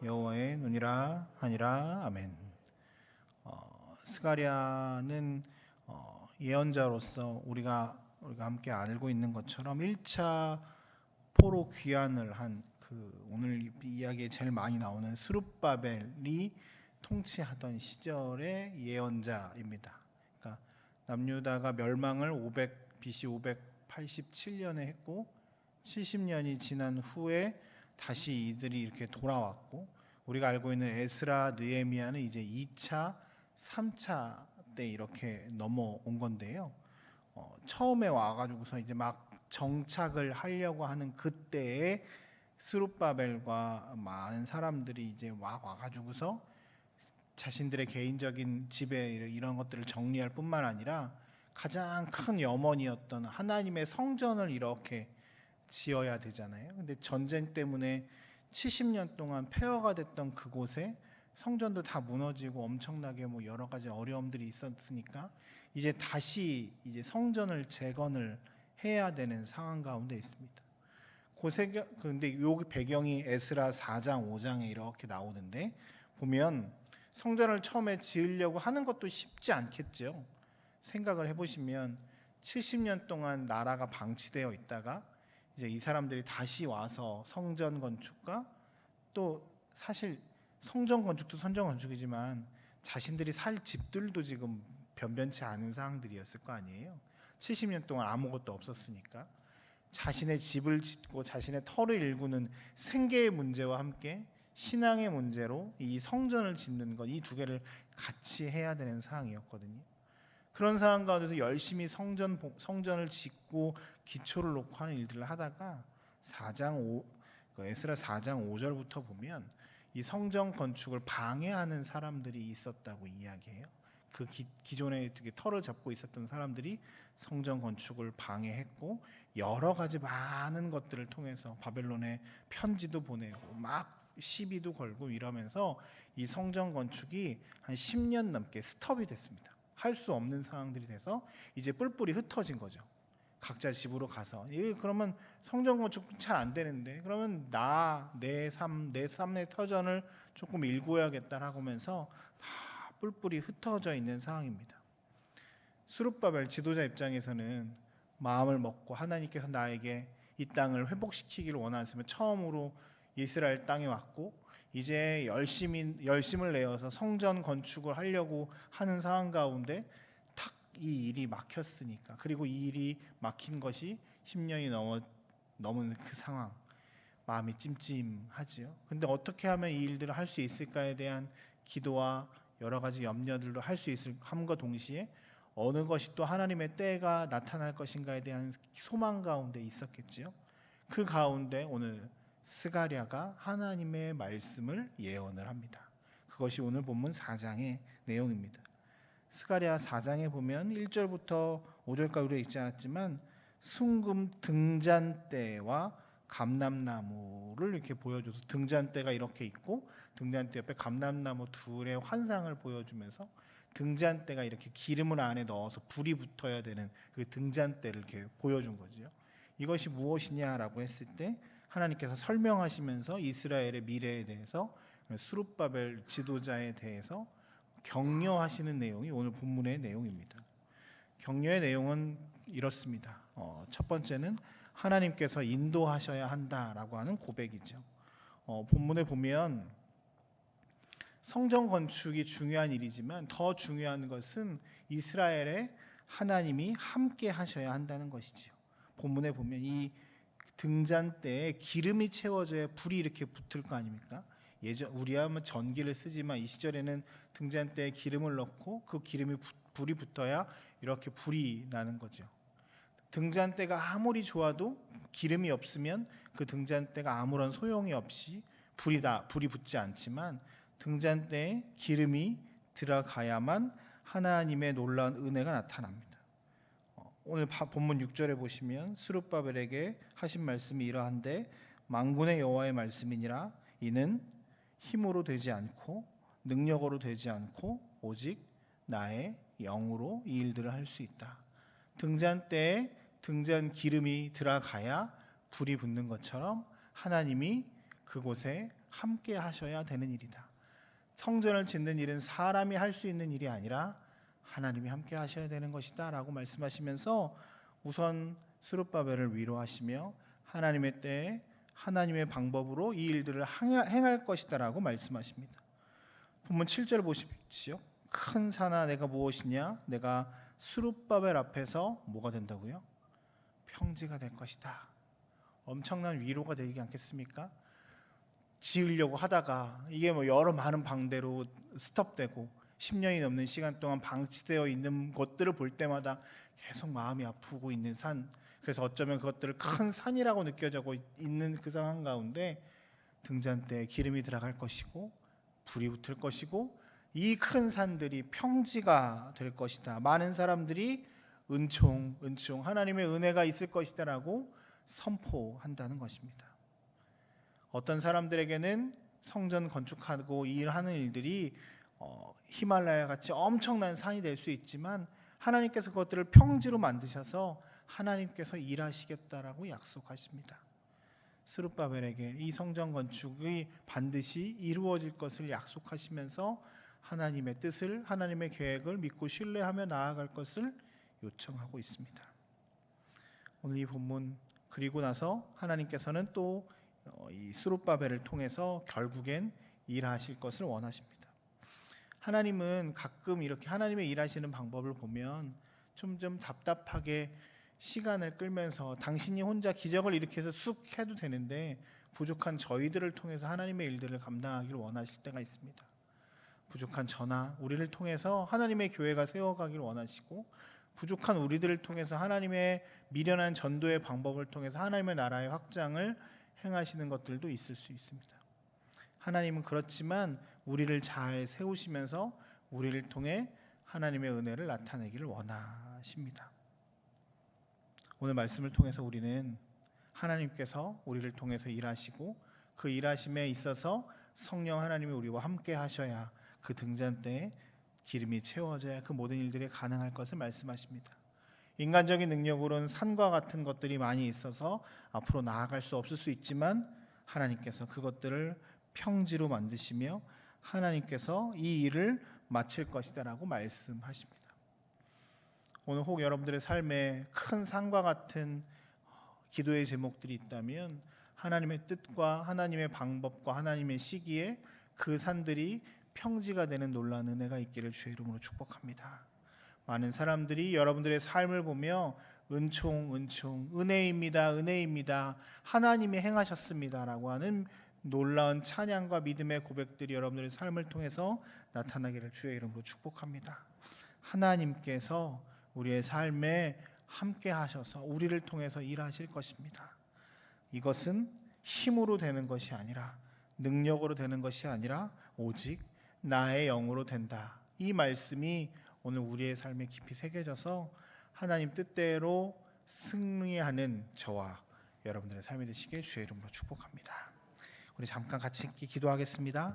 여호와의 눈이라 하니라. 아멘. 스가랴는 예언자로서 우리가 함께 알고 있는 것처럼 1차 포로 귀환을 한 오늘 이야기에 제일 많이 나오는 스룹바벨이 통치하던 시절의 예언자입니다. 그러니까 남유다가 멸망을 BC 587년에 했고 70년이 지난 후에 다시 이들이 이렇게 돌아왔고, 우리가 알고 있는 에스라, 느헤미야는 이제 2차, 3차 때 이렇게 넘어온 건데요. 처음에 와가지고서 이제 막 정착을 하려고 하는 그때에 스룹바벨과 많은 사람들이 이제 와가지고서 자신들의 개인적인 지배 이런 것들을 정리할 뿐만 아니라 가장 큰 염원이었던 하나님의 성전을 이렇게 지어야 되잖아요. 근데 전쟁 때문에 70년 동안 폐허가 됐던 그곳에 성전도 다 무너지고 엄청나게 여러 가지 어려움들이 있었으니까 이제 다시 성전을 재건을 해야 되는 상황 가운데 있습니다. 근데 요 배경이 에스라 4장 5장에 이렇게 나오는데, 보면 성전을 처음에 지으려고 하는 것도 쉽지 않겠죠. 생각을 해보시면 70년 동안 나라가 방치되어 있다가 이제 이 사람들이 다시 와서 성전 건축과, 또 사실 성전 건축도 성전 건축이지만 자신들이 살 집들도 지금 변변치 않은 상황들이었을 거 아니에요. 70년 동안 아무것도 없었으니까 자신의 집을 짓고 자신의 터를 일구는 생계의 문제와 함께 신앙의 문제로 이 성전을 짓는 것, 이 두 개를 같이 해야 되는 상황이었거든요. 그런 상황 가운데서 열심히 성전을 짓고 기초를 놓고 하는 일들을 하다가 에스라 4장 5절부터 보면 이 성전 건축을 방해하는 사람들이 있었다고 이야기해요. 그 기존에 터를 잡고 있었던 사람들이 성전 건축을 방해했고, 여러 가지 많은 것들을 통해서 바벨론에 편지도 보내고 막 시비도 걸고 이러면서 이 성전 건축이 한 10년 넘게 스톱이 됐습니다. 할 수 없는 상황들이 돼서 이제 뿔뿔이 흩어진 거죠. 각자 집으로 가서, 그러면 성전 건축 잘 안 되는데 그러면 내 삶의 터전을 조금 일구어야겠다라고 하면서 다 뿔뿔이 흩어져 있는 상황입니다. 스룹바벨 지도자 입장에서는 마음을 먹고 하나님께서 나에게 이 땅을 회복시키기를 원하시면 처음으로 이스라엘 땅에 왔고, 이제 열심을 내어서 성전 건축을 하려고 하는 상황 가운데 탁 이 일이 막혔으니까, 그리고 이 일이 막힌 것이 10년이 넘은 그 상황, 마음이 찜찜하지요. 근데 어떻게 하면 이 일들을 할 수 있을까에 대한 기도와 여러 가지 염려들도 할 수 있을 함과 동시에 어느 것이 또 하나님의 때가 나타날 것인가에 대한 소망 가운데 있었겠지요. 그 가운데 오늘 스가랴가 하나님의 말씀을 예언을 합니다. 그것이 오늘 본문 4장의 내용입니다. 스가랴 4장에 보면 1절부터 5절까지 우리가 읽지 않았지만 순금 등잔대와 감람나무를 이렇게 보여줘서, 등잔대가 이렇게 있고 등잔대 옆에 감람나무 둘의 환상을 보여주면서 등잔대가 이렇게 기름을 안에 넣어서 불이 붙어야 되는 그 등잔대를 이렇게 보여준 거죠. 이것이 무엇이냐라고 했을 때 하나님께서 설명하시면서 이스라엘의 미래에 대해서, 스룹바벨 지도자에 대해서 격려하시는 내용이 오늘 본문의 내용입니다. 격려의 내용은 이렇습니다. 첫 번째는 하나님께서 인도하셔야 한다라고 하는 고백이죠. 본문에 보면 성전 건축이 중요한 일이지만 더 중요한 것은 이스라엘의 하나님이 함께 하셔야 한다는 것이죠. 본문에 보면 이 등잔대에 기름이 채워져야 불이 이렇게 붙을 거 아닙니까? 우리야 전기를 쓰지만 이 시절에는 등잔대에 기름을 넣고 그 기름이 불이 붙어야 이렇게 불이 나는 거죠. 등잔대가 아무리 좋아도 기름이 없으면 그 등잔대가 아무런 소용이 없이 불이 붙지 않지만, 등잔대에 기름이 들어가야만 하나님의 놀라운 은혜가 나타납니다. 오늘 본문 6절에 보시면 스룹바벨에게 하신 말씀이 이러한데, 만군의 여호와의 말씀이니라. 이는 힘으로 되지 않고 능력으로 되지 않고 오직 나의 영으로 이 일들을 할 수 있다. 등잔대에 등잔 기름이 들어가야 불이 붙는 것처럼 하나님이 그곳에 함께 하셔야 되는 일이다. 성전을 짓는 일은 사람이 할 수 있는 일이 아니라 하나님이 함께 하셔야 되는 것이다 라고 말씀하시면서 우선 스룹바벨을 위로하시며 하나님의 때에 하나님의 방법으로 이 일들을 행할 것이다 라고 말씀하십니다. 본문 7절 보십시오. 큰 산아 내가 무엇이냐? 내가 스룹바벨 앞에서 뭐가 된다고요? 평지가 될 것이다. 엄청난 위로가 되지 않겠습니까? 지으려고 하다가 이게 뭐 여러 많은 방대로 스톱되고 10년이 넘는 시간 동안 방치되어 있는 것들을 볼 때마다 계속 마음이 아프고 있는 산, 그래서 어쩌면 그것들을 큰 산이라고 느껴지고 있는 그 상황 가운데 등잔대에 기름이 들어갈 것이고 불이 붙을 것이고 이 큰 산들이 평지가 될 것이다. 많은 사람들이 은총 하나님의 은혜가 있을 것이다 라고 선포한다는 것입니다. 어떤 사람들에게는 성전 건축하고 일하는 일들이 히말라야 같이 엄청난 산이 될 수 있지만 하나님께서 그것들을 평지로 만드셔서 하나님께서 일하시겠다라고 약속하십니다. 스룹바벨에게 이 성전 건축이 반드시 이루어질 것을 약속하시면서 하나님의 뜻을, 하나님의 계획을 믿고 신뢰하며 나아갈 것을 요청하고 있습니다. 오늘 이 본문 그리고 나서 하나님께서는 또 이 스룹바벨을 통해서 결국엔 일하실 것을 원하십니다. 하나님은 가끔 이렇게 하나님의 일하시는 방법을 보면 좀 답답하게 시간을 끌면서 당신이 혼자 기적을 일으켜서 쑥 해도 되는데 부족한 저희들을 통해서 하나님의 일들을 감당하기를 원하실 때가 있습니다. 부족한 저나 우리를 통해서 하나님의 교회가 세워가기를 원하시고 부족한 우리들을 통해서 하나님의 미련한 전도의 방법을 통해서 하나님의 나라의 확장을 행하시는 것들도 있을 수 있습니다. 하나님은 그렇지만 우리를 잘 세우시면서 우리를 통해 하나님의 은혜를 나타내기를 원하십니다. 오늘 말씀을 통해서 우리는 하나님께서 우리를 통해서 일하시고 그 일하심에 있어서 성령 하나님이 우리와 함께 하셔야 그 등잔대에 기름이 채워져야 그 모든 일들이 가능할 것을 말씀하십니다. 인간적인 능력으로는 산과 같은 것들이 많이 있어서 앞으로 나아갈 수 없을 수 있지만 하나님께서 그것들을 평지로 만드시며 하나님께서 이 일을 마칠 것이다라고 말씀하십니다. 오늘 혹 여러분들의 삶에 큰 산과 같은 기도의 제목들이 있다면 하나님의 뜻과 하나님의 방법과 하나님의 시기에 그 산들이 평지가 되는 놀라운 은혜가 있기를 주의 이름으로 축복합니다. 많은 사람들이 여러분들의 삶을 보며 은총, 은혜입니다, 하나님이 행하셨습니다라고 하는 놀라운 찬양과 믿음의 고백들이 여러분들의 삶을 통해서 나타나기를 주의 이름으로 축복합니다. 하나님께서 우리의 삶에 함께 하셔서 우리를 통해서 일하실 것입니다. 이것은 힘으로 되는 것이 아니라 능력으로 되는 것이 아니라 오직 나의 영으로 된다. 이 말씀이 오늘 우리의 삶에 깊이 새겨져서 하나님 뜻대로 승리하는 저와 여러분들의 삶이 되시길 주의 이름으로 축복합니다. 우리 잠깐 같이 기도하겠습니다.